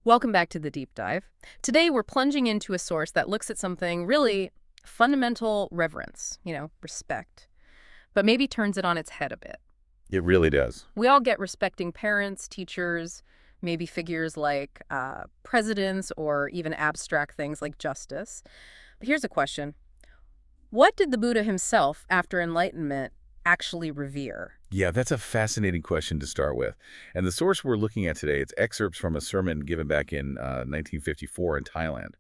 Welcome back to the deep dive. Today we're plunging into a source that looks at something really fundamental: reverence, respect, but maybe turns it on its head a bit. It really does. We all get respecting parents, teachers, maybe figures like presidents, or even abstract things like justice. But here's a question. What did the Buddha himself, after enlightenment, actually revere? Yeah, that's a fascinating question to start with. And the source we're looking at today, it's excerpts from a sermon given back in 1954 in Thailand.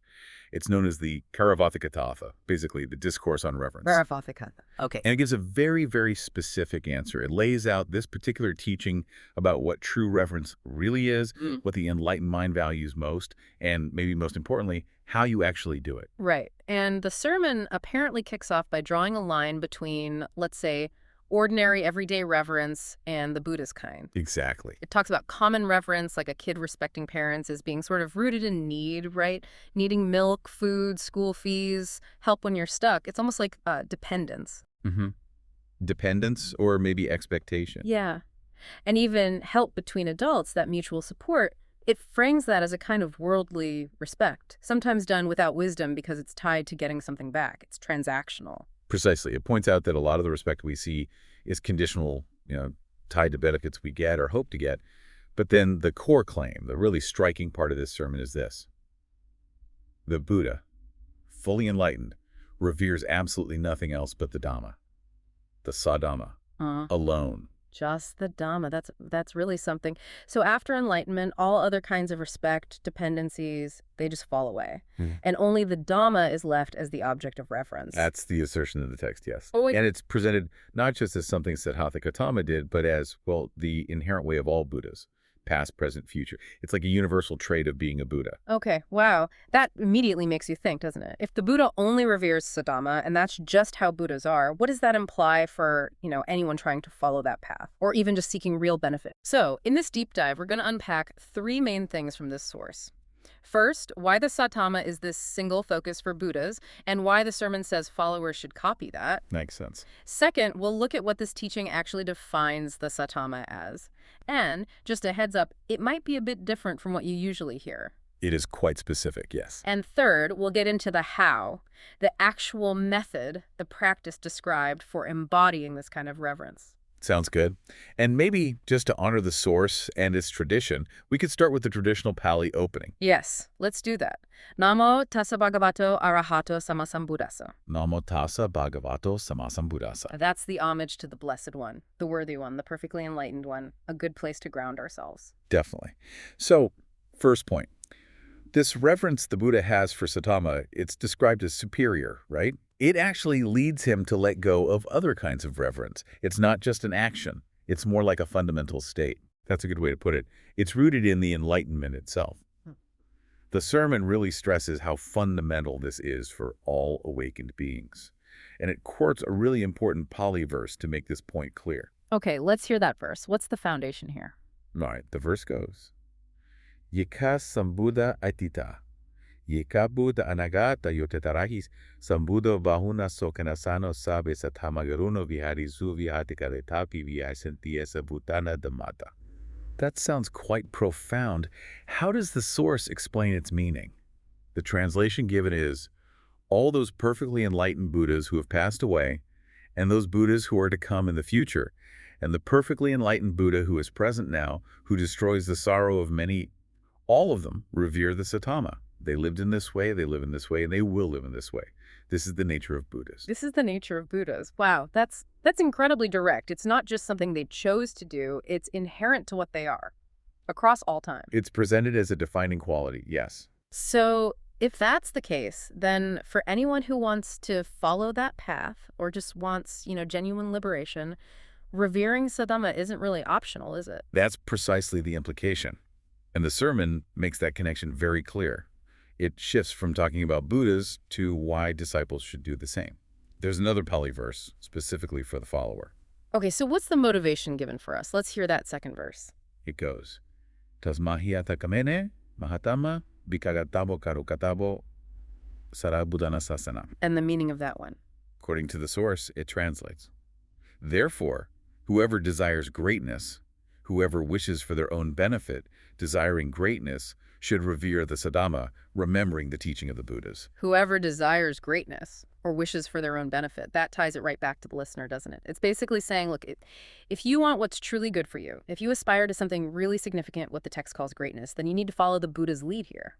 It's known as the Caravathikathatha, basically the discourse on reverence. Caravathikatha. Okay. And it gives a very, very specific answer. It lays out this particular teaching about what true reverence really is, what the enlightened mind values most, and maybe most importantly, how you actually do it. Right. And the sermon apparently kicks off by drawing a line between, let's say, ordinary everyday reverence and the Buddhist kind. Exactly. It talks about common reverence, like a kid respecting parents, as being sort of rooted in need, right? Needing milk, food, school fees, help when you're stuck. It's almost like dependence. Mm-hmm. Dependence or maybe expectation. Yeah. And even help between adults, that mutual support, it frames that as a kind of worldly respect, sometimes done without wisdom because it's tied to getting something back. It's transactional. Precisely. It points out that a lot of the respect we see is conditional, tied to benefits we get or hope to get. But then the core claim, the really striking part of this sermon is this. The Buddha, fully enlightened, reveres absolutely nothing else but the Dhamma, the Sadhamma, alone. Just the Dhamma. That's really something. So after enlightenment, all other kinds of respect, dependencies, they just fall away. And only the Dhamma is left as the object of reverence. That's the assertion of the text, yes. Oh, and it's presented not just as something Siddhartha Gautama did, but as, well, the inherent way of all Buddhas, past, present, future. It's like a universal trait of being a Buddha. Okay, wow. That immediately makes you think, doesn't it? If the Buddha only reveres Saddhamma, and that's just how Buddhas are, what does that imply for, anyone trying to follow that path, or even just seeking real benefit? So, in this deep dive, we're going to unpack three main things from this source. First, why the Saddhamma is this single focus for Buddhas, and why the sermon says followers should copy that. Makes sense. Second, we'll look at what this teaching actually defines the Saddhamma as. And, just a heads up, it might be a bit different from what you usually hear. It is quite specific, yes. And third, we'll get into the how, the actual method, the practice described for embodying this kind of reverence. Sounds good. And maybe just to honor the source and its tradition, we could start with the traditional Pali opening. Yes, let's do that. Namo tassa bhagavato arahato sammasambuddhassa. Namo tassa bhagavato sammasambuddhassa. That's the homage to the Blessed One, the Worthy One, the perfectly enlightened one, a good place to ground ourselves. Definitely. So, first point. This reverence the Buddha has for Saddhamma, it's described as superior, right? It actually leads him to let go of other kinds of reverence. It's not just an action. It's more like a fundamental state. That's a good way to put it. It's rooted in the enlightenment itself. The sermon really stresses how fundamental this is for all awakened beings. And it quotes a really important Pali verse to make this point clear. Okay, let's hear that verse. What's the foundation here? All right, the verse goes, Yika sambuddha atita. Yika Buddha anagata yotetarahis sambuddha bahuna sokanasano sabe satamagaruno viharizu vihatikaretaki vihasantiesa bhutana dhammata. That sounds quite profound. How does the source explain its meaning? The translation given is, all those perfectly enlightened Buddhas who have passed away, and those Buddhas who are to come in the future, and the perfectly enlightened Buddha who is present now, who destroys the sorrow of many, all of them revere the Saddhamma. They lived in this way, they live in this way, and they will live in this way. This is the nature of Buddhas. This is the nature of Buddhas. Wow, that's incredibly direct. It's not just something they chose to do, it's inherent to what they are, across all time. It's presented as a defining quality, yes. So, if that's the case, then for anyone who wants to follow that path, or just wants, genuine liberation, revering Saddhamma isn't really optional, is it? That's precisely the implication. And the sermon makes that connection very clear. It shifts from talking about Buddhas to why disciples should do the same. There's another Pali verse specifically for the follower. Okay, so what's the motivation given for us? Let's hear that second verse. It goes, Tasmahiata kamene mahatama bikagatabo karukatabo sarabudana sasana. And the meaning of that one? According to the source, it translates, therefore, whoever desires greatness, whoever wishes for their own benefit, desiring greatness, should revere the Saddhamma, remembering the teaching of the Buddhas. Whoever desires greatness or wishes for their own benefit, that ties it right back to the listener, doesn't it? It's basically saying, look, if you want what's truly good for you, if you aspire to something really significant, what the text calls greatness, then you need to follow the Buddha's lead here.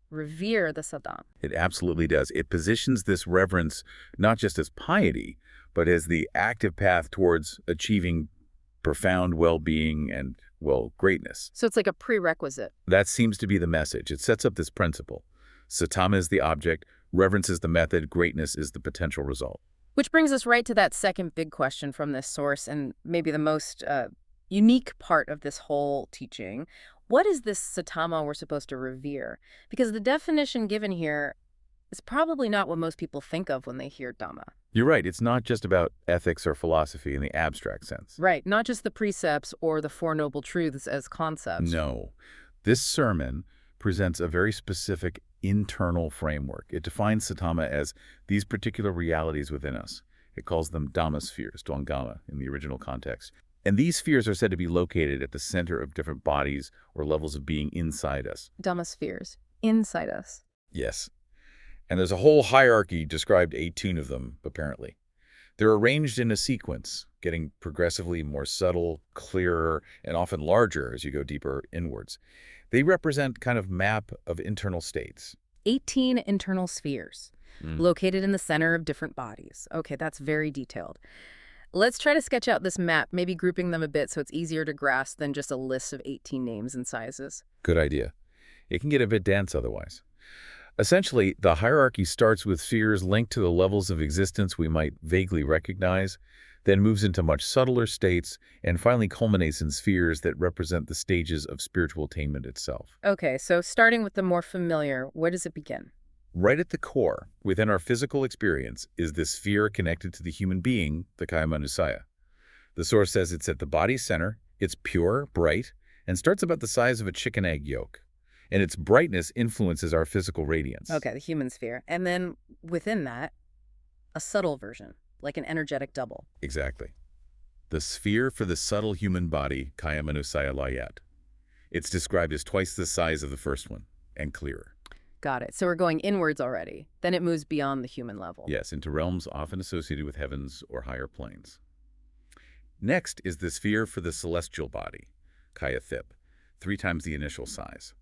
Revere the Saddhamma. It absolutely does. It positions this reverence not just as piety, but as the active path towards achieving profound well-being and, well, greatness. So it's like a prerequisite. That seems to be the message. It sets up this principle. Sattama is the object, reverence is the method, greatness is the potential result. Which brings us right to that second big question from this source, and maybe the most unique part of this whole teaching. What is this Sattama we're supposed to revere? Because the definition given here is probably not what most people think of when they hear Dhamma. You're right. It's not just about ethics or philosophy in the abstract sense. Right. Not just the precepts or the Four Noble Truths as concepts. No. This sermon presents a very specific internal framework. It defines Sattama as these particular realities within us. It calls them Dhamma spheres, Dwangama, in the original context. And these spheres are said to be located at the center of different bodies or levels of being inside us. Dhamma spheres. Inside us. Yes. And there's a whole hierarchy described 18 of them, apparently. They're arranged in a sequence, getting progressively more subtle, clearer, and often larger as you go deeper inwards. They represent kind of map of internal states. 18 internal spheres, located in the center of different bodies. Okay, that's very detailed. Let's try to sketch out this map, maybe grouping them a bit so it's easier to grasp than just a list of 18 names and sizes. Good idea. It can get a bit dense otherwise. Essentially, the hierarchy starts with spheres linked to the levels of existence we might vaguely recognize, then moves into much subtler states, and finally culminates in spheres that represent the stages of spiritual attainment itself. Okay, so starting with the more familiar, where does it begin? Right at the core, within our physical experience, is this sphere connected to the human being, the kaya manusaya. The source says it's at the body's center, it's pure, bright, and starts about the size of a chicken egg yolk. And its brightness influences our physical radiance. Okay, the human sphere. And then within that, a subtle version, like an energetic double. Exactly. The sphere for the subtle human body, kaya manusaya layat. It's described as twice the size of the first one, and clearer. Got it. So we're going inwards already. Then it moves beyond the human level. Yes, into realms often associated with heavens or higher planes. Next is the sphere for the celestial body, kaya thip, 3 times the initial size.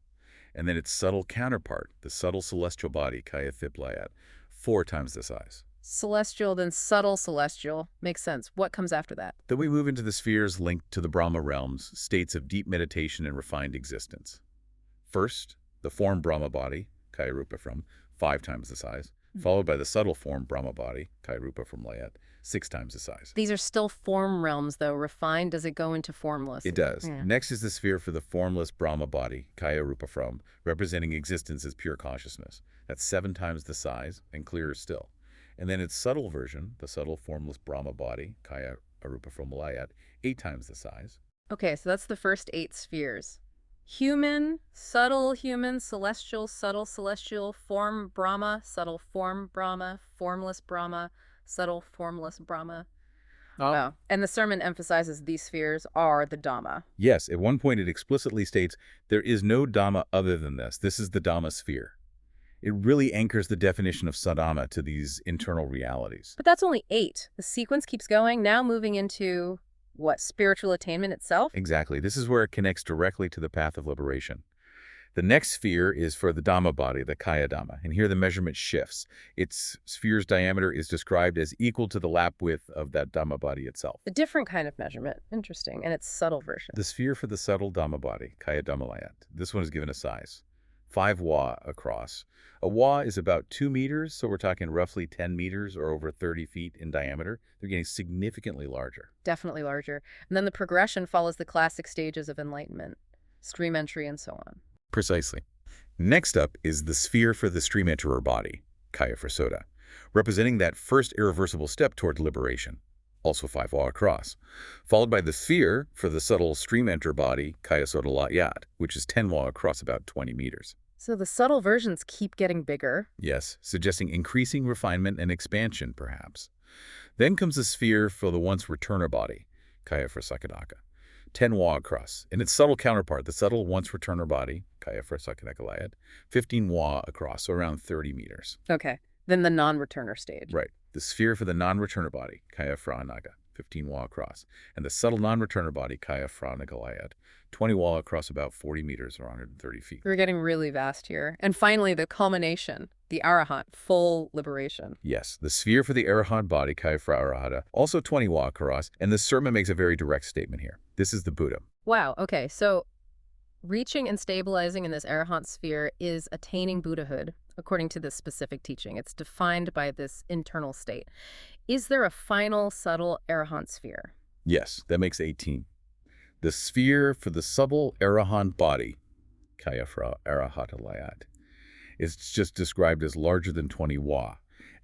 And then its subtle counterpart, the subtle celestial body, kaya thip layat, 4 times the size. Celestial, then subtle celestial. Makes sense. What comes after that? Then we move into the spheres linked to the Brahma realms, states of deep meditation and refined existence. First, the form Brahma body, kaya rupa from, 5 times the size, followed by the subtle form Brahma body, kaya rupa from layat, 6 times the size. These are still form realms, though. Refined, does it go into formless? It does. Yeah. Next is the sphere for the formless Brahma body, kaya rupa from, representing existence as pure consciousness. That's 7 times the size and clearer still. And then its subtle version, the subtle formless Brahma body, kaya arupa from layat, 8 times the size. Okay, so that's the first 8 spheres. Human, celestial, subtle, celestial, form Brahma, subtle form Brahma, formless Brahma, subtle formless Brahma. Oh. And the sermon emphasizes these spheres are the Dhamma. Yes, at one point it explicitly states, there is no Dhamma other than this. This is the Dhamma sphere. It really anchors the definition of Saddhamma to these internal realities. But that's only 8. The sequence keeps going, now moving into, what, spiritual attainment itself? Exactly. This is where it connects directly to the path of liberation. The next sphere is for the Dhamma body, the Kaya Dhamma, and here the measurement shifts. Its sphere's diameter is described as equal to the lap width of that Dhamma body itself. A different kind of measurement. Interesting. And its subtle version. The sphere for the subtle Dhamma body, Kaya Dhamma layat. This one is given a size, 5 wa across. A wa is about 2 meters, so we're talking roughly 10 meters or over 30 feet in diameter. They're getting significantly larger. Definitely larger. And then the progression follows the classic stages of enlightenment, stream entry, and so on. Precisely. Next up is the sphere for the stream enterer body, Kaya for Soda, representing that first irreversible step toward liberation, also 5 wa across, followed by the sphere for the subtle stream enter body, Kaya Soda Layat, which is 10 wa across about 20 meters. So the subtle versions keep getting bigger. Yes, suggesting increasing refinement and expansion, perhaps. Then comes the sphere for the once returner body, Kaya for Sakadaka, 10 wa across. And its subtle counterpart, the subtle once-returner body, kaya frasakanekalayat, 15 wa across, so around 30 meters. Okay. Then the non-returner stage. Right. The sphere for the non-returner body, kaya franaga, 15 wa across. And the subtle non-returner body, kaya franagalayat, 20 wa across, about 40 meters or 130 feet. We're getting really vast here. And finally, the culmination, the Arahant, full liberation. Yes, the sphere for the Arahant body, kaya fra arahata, also 20 wa across, and the sermon makes a very direct statement here. This is the Buddha. Wow, okay, so reaching and stabilizing in this Arahant sphere is attaining Buddhahood, according to this specific teaching. It's defined by this internal state. Is there a final, subtle Arahant sphere? Yes, that makes 18. The sphere for the subtle Arahant body, kaya fra arahatalayat, is just described as larger than 20 wa.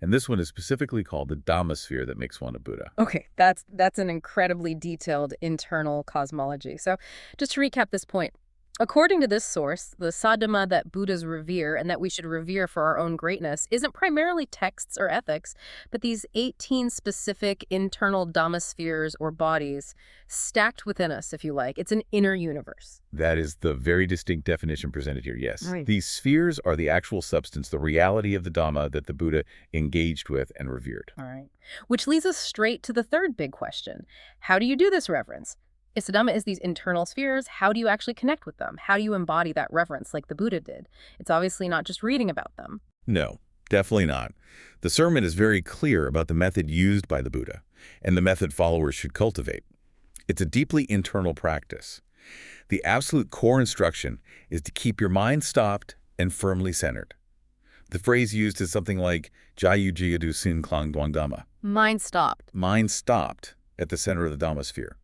And this one is specifically called the Dhamma sphere that makes one a Buddha. Okay, that's an incredibly detailed internal cosmology. So just to recap this point, according to this source, the sadhama that Buddhas revere and that we should revere for our own greatness isn't primarily texts or ethics, but these 18 specific internal Dhamma spheres or bodies stacked within us, if you like. It's an inner universe. That is the very distinct definition presented here, yes. Right. These spheres are the actual substance, the reality of the Dhamma that the Buddha engaged with and revered. All right. Which leads us straight to the third big question. How do you do this reverence? If Dhamma is these internal spheres, how do you actually connect with them? How do you embody that reverence like the Buddha did? It's obviously not just reading about them. No, definitely not. The sermon is very clear about the method used by the Buddha and the method followers should cultivate. It's a deeply internal practice. The absolute core instruction is to keep your mind stopped and firmly centered. The phrase used is something like Jayu Jiyadu Sin Klang Duang Dhamma. Mind stopped. Mind stopped at the center of the Dhamma sphere.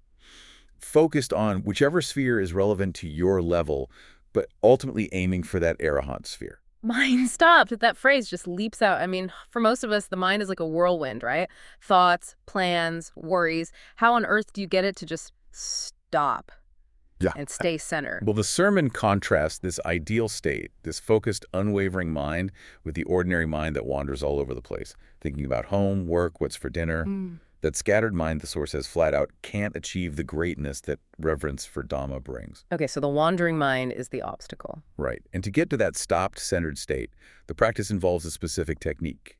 Focused on whichever sphere is relevant to your level, but ultimately aiming for that Arahant sphere. Mind stopped. That phrase just leaps out. I mean, for most of us, the mind is like a whirlwind, right? Thoughts, plans, worries. How on earth do you get it to just stop and stay centered? Well, the sermon contrasts this ideal state, this focused, unwavering mind, with the ordinary mind that wanders all over the place, thinking about home, work, what's for dinner. That scattered mind, the source says flat out, can't achieve the greatness that reverence for Dhamma brings. Okay, so the wandering mind is the obstacle. Right. And to get to that stopped, centered state, the practice involves a specific technique.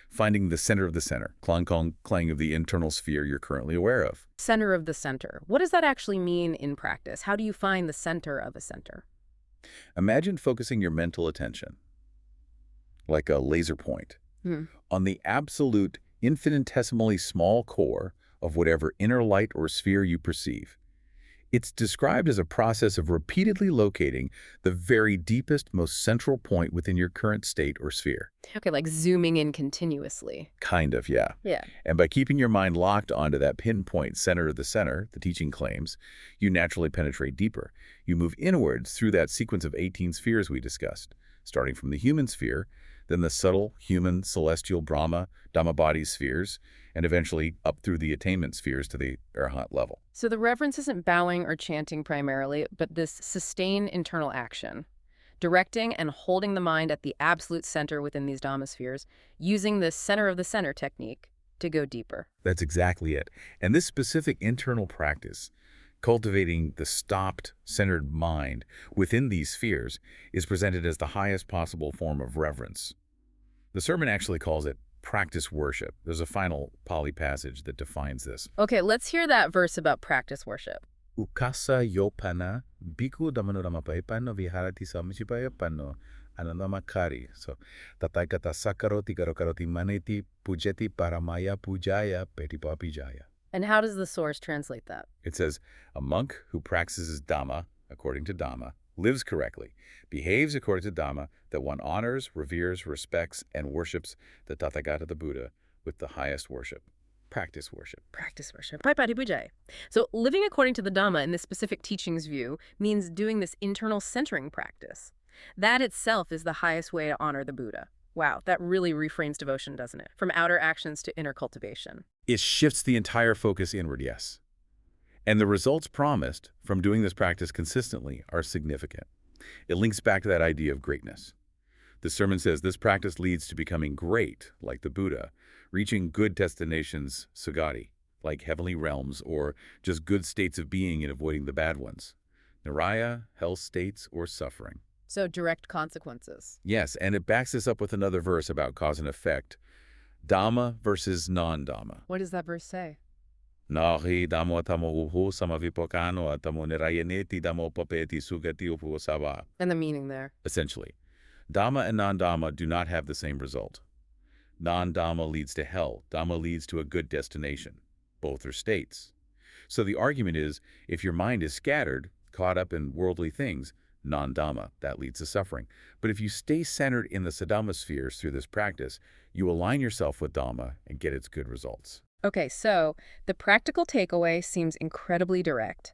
Finding the center of the center, klang kong klang of the internal sphere you're currently aware of. Center of the center. What does that actually mean in practice? How do you find the center of a center? Imagine focusing your mental attention, like a laser point, on the absolute infinitesimally small core of whatever inner light or sphere you perceive. It's described as a process of repeatedly locating the very deepest, most central point within your current state or sphere. Okay, like zooming in continuously. Kind of, yeah. Yeah. And by keeping your mind locked onto that pinpoint center of the center, the teaching claims, you naturally penetrate deeper. You move inwards through that sequence of 18 spheres we discussed, starting from the human sphere, then the subtle, human, celestial Brahma, Dhamma body spheres, and eventually up through the attainment spheres to the Arahant level. So the reverence isn't bowing or chanting primarily, but this sustained internal action, directing and holding the mind at the absolute center within these Dhamma spheres, using the center of the center technique to go deeper. That's exactly it. And this specific internal practice, cultivating the stopped, centered mind within these spheres, is presented as the highest possible form of reverence. The sermon actually calls it practice worship. There's a final Pali passage that defines this. Okay, let's hear that verse about practice worship. Ukasa yopana bhikkhu dhammanoramapaipanno viharati samchipayapanno anandamakari. So, tataikata sakaroti garokaroti maneti pujeti paramaya pujaya petipapijaya. And how does the source translate that? It says, a monk who practices Dhamma, according to Dhamma, lives correctly, behaves according to Dhamma, that one honors, reveres, respects, and worships the Tathagata, the Buddha, with the highest worship. Practice worship. Practice worship. Paipati pujai. So living according to the Dhamma in this specific teaching's view means doing this internal centering practice. That itself is the highest way to honor the Buddha. Wow, that really reframes devotion, doesn't it? From outer actions to inner cultivation. It shifts the entire focus inward, yes. And the results promised from doing this practice consistently are significant. It links back to that idea of greatness. The sermon says this practice leads to becoming great, like the Buddha, reaching good destinations, sugati, like heavenly realms or just good states of being and avoiding the bad ones. Niraya, hell states, or suffering. So direct consequences. Yes, and it backs this up with another verse about cause and effect. Dhamma versus non-Dhamma. What does that verse say? Nahi dhammo tamo uhu samavipokano atamo nirayaneti dhammo papeti sugati upuosava. And the meaning there. Essentially, Dhamma and non-Dhamma do not have the same result. Non-Dhamma leads to hell. Dhamma leads to a good destination. Both are states. So the argument is, if your mind is scattered, caught up in worldly things, non-Dhamma, that leads to suffering. But if you stay centered in the Saddhamma spheres through this practice, you align yourself with Dhamma and get its good results. Okay, so the practical takeaway seems incredibly direct.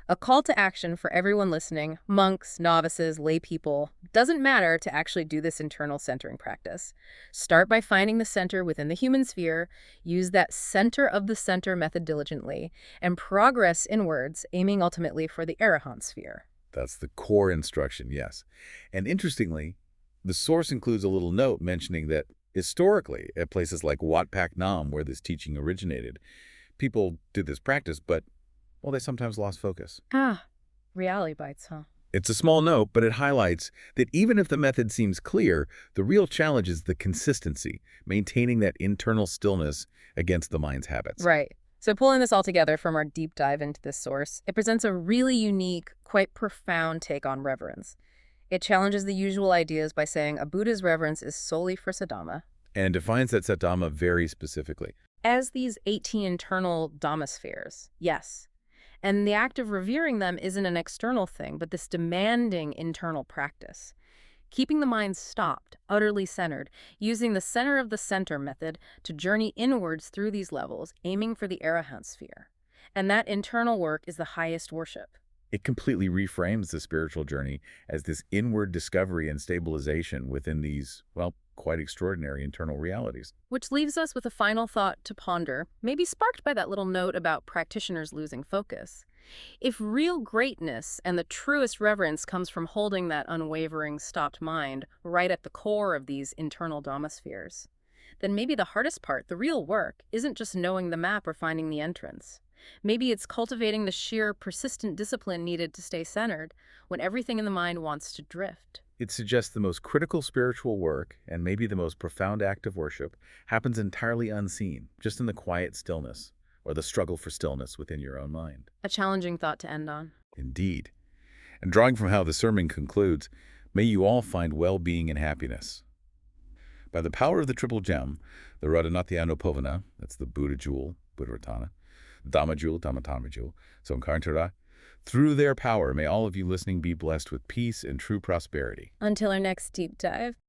A call to action for everyone listening, monks, novices, lay people. Doesn't matter to actually do this internal centering practice. Start by finding the center within the human sphere, use that center of the center method diligently, and progress inwards, aiming ultimately for the Arahant sphere. That's the core instruction, yes. And interestingly, the source includes a little note mentioning that historically, at places like Wat Pak Nam, where this teaching originated, people did this practice, but well, they sometimes lost focus. Reality bites, huh? It's a small note, but it highlights that even if the method seems clear, the real challenge is the consistency, maintaining that internal stillness against the mind's habits. Right. So pulling this all together from our deep dive into this source, it presents a really unique, quite profound take on reverence. It challenges the usual ideas by saying a Buddha's reverence is solely for Saddhamma, And defines that Saddhamma very specifically. as these 18 internal Dhamma spheres. Yes. And the act of revering them isn't an external thing, but this demanding internal practice. Keeping the mind stopped, utterly centered, using the center of the center method to journey inwards through these levels, aiming for the Arahant sphere. And that internal work is the highest worship. It completely reframes the spiritual journey as this inward discovery and stabilization within these, well, quite extraordinary internal realities. Which leaves us with a final thought to ponder, maybe sparked by that little note about practitioners losing focus. If real greatness and the truest reverence comes from holding that unwavering, stopped mind right at the core of these internal Dhamma spheres, then maybe the hardest part, the real work, isn't just knowing the map or finding the entrance. Maybe it's cultivating the sheer, persistent discipline needed to stay centered when everything in the mind wants to drift. It suggests the most critical spiritual work, and maybe the most profound act of worship, happens entirely unseen, just in the quiet stillness, or the struggle for stillness within your own mind. A challenging thought to end on. Indeed. And drawing from how the sermon concludes, may you all find well-being and happiness. By the power of the triple gem, the Radhanathyanupovana, that's the Buddha jewel, Buddharatana, Dhamma jewel, Dhammatama jewel, Sankartara, through their power, may all of you listening be blessed with peace and true prosperity. Until our next deep dive.